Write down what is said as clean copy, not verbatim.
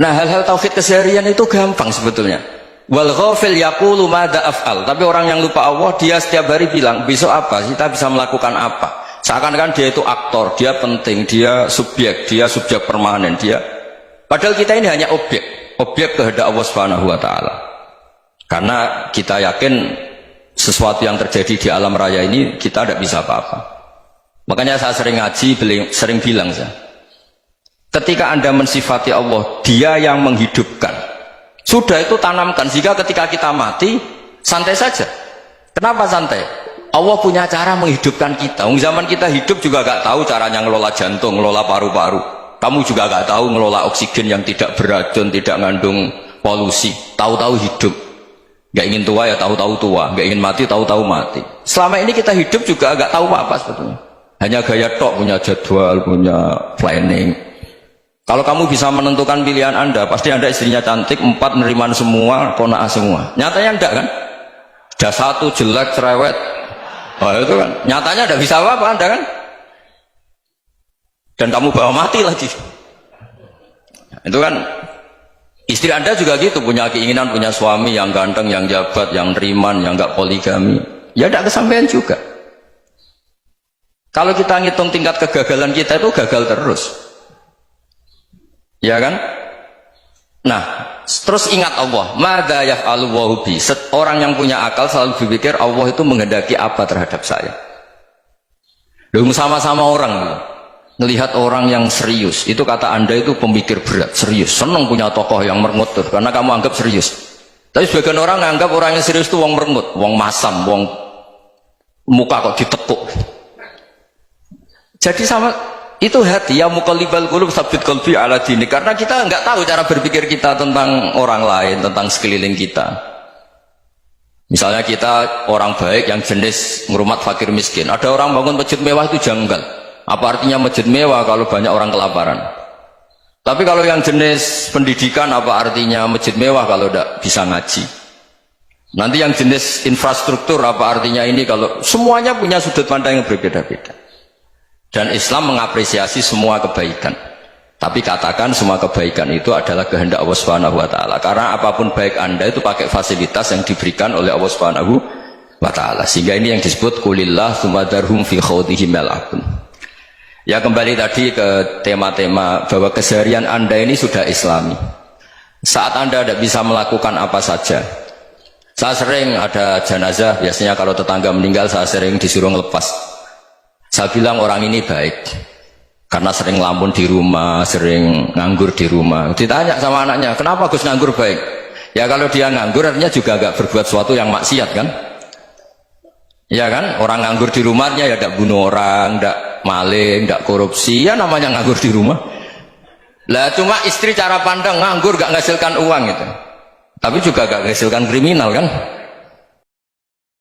Nah, hal-hal tauhid keseharian itu gampang sebetulnya. Wal ghafil yaqulu madza af'al. Tapi orang yang lupa Allah, dia setiap hari bilang, besok apa? Kita bisa melakukan apa? Seakan-akan dia itu aktor, dia penting, dia subjek permanen, dia. Padahal kita ini hanya objek kehendak Allah Subhanahu wa taala. Karena kita yakin sesuatu yang terjadi di alam raya ini kita tidak bisa apa-apa. Makanya saya sering ngaji, sering bilang saya, ketika Anda mensifati Allah, dia yang menghidupkan, sudah itu tanamkan, sehingga ketika kita mati santai saja. Kenapa santai? Allah punya cara menghidupkan kita. Zaman kita hidup juga gak tahu caranya ngelola jantung, ngelola paru-paru. Kamu juga gak tahu ngelola oksigen yang tidak beracun, tidak mengandung polusi. Tahu-tahu hidup. Gak ingin tua ya tahu-tahu tua, gak ingin mati tahu-tahu mati. Selama ini kita hidup juga gak tahu apa-apa sebetulnya. Hanya gaya tok, punya jadwal, punya planning. Kalau kamu bisa menentukan pilihan Anda, pasti Anda istrinya cantik, 4 neriman semua, kona'ah semua. Nyatanya enggak kan? Sudah 1 jelek, cerewet. Oh itu kan, nyatanya enggak bisa apa-apa Anda kan? Dan kamu bawa mati lagi. Itu kan, istri Anda juga gitu, punya keinginan, punya suami yang ganteng, yang jabat, yang neriman, yang enggak poligami. Ya enggak kesampaian juga. Kalau kita ngitung tingkat kegagalan kita itu gagal terus. Ya kan? Nah, terus ingat Allah, madza yaf'alu wa bi. Orang yang punya akal selalu berpikir Allah itu menghendaki apa terhadap saya. Loh, sama-sama orang melihat orang yang serius, itu kata Anda itu pemikir berat, serius, senang punya tokoh yang merengut karena kamu anggap serius. Tapi sebagian orang menganggap orang yang serius itu wong merengut, wong masam, wong muka kok ditekuk. Jadi sama itu hati ya muqallibal qulub tsabbit qalbi ala dinik, karena kita enggak tahu cara berpikir kita tentang orang lain, tentang sekeliling kita. Misalnya kita orang baik yang jenis ngurmat fakir miskin, ada orang bangun masjid mewah itu janggal. Apa artinya masjid mewah kalau banyak orang kelaparan? Tapi kalau yang jenis pendidikan, apa artinya masjid mewah kalau tidak bisa ngaji? Nanti yang jenis infrastruktur, apa artinya ini kalau semuanya punya sudut pandang yang berbeda-beda. Dan Islam mengapresiasi semua kebaikan. Tapi katakan semua kebaikan itu adalah kehendak Allah Subhanahu wa taala. Karena apapun baik Anda itu pakai fasilitas yang diberikan oleh Allah Subhanahu wa taala. Sehingga ini yang disebut qulillah tsumma darhum fi khawdihim yal'abun. Ya, kembali tadi ke tema-tema bahwa keseharian Anda ini sudah Islami. Saat Anda tidak bisa melakukan apa saja. Saya sering ada jenazah, biasanya kalau tetangga meninggal saya sering disuruh ngelepas. Saya bilang orang ini baik karena sering ngelamun di rumah, sering nganggur di rumah. Ditanya sama anaknya, kenapa Gus nganggur baik? Ya kalau dia nganggur artinya juga agak berbuat sesuatu yang maksiat kan? Ya kan? Orang nganggur di rumahnya ya tidak bunuh orang, tidak maling, tidak korupsi, ya namanya nganggur di rumah. Lah cuma istri cara pandang nganggur gak menghasilkan uang itu. Tapi juga gak menghasilkan kriminal kan?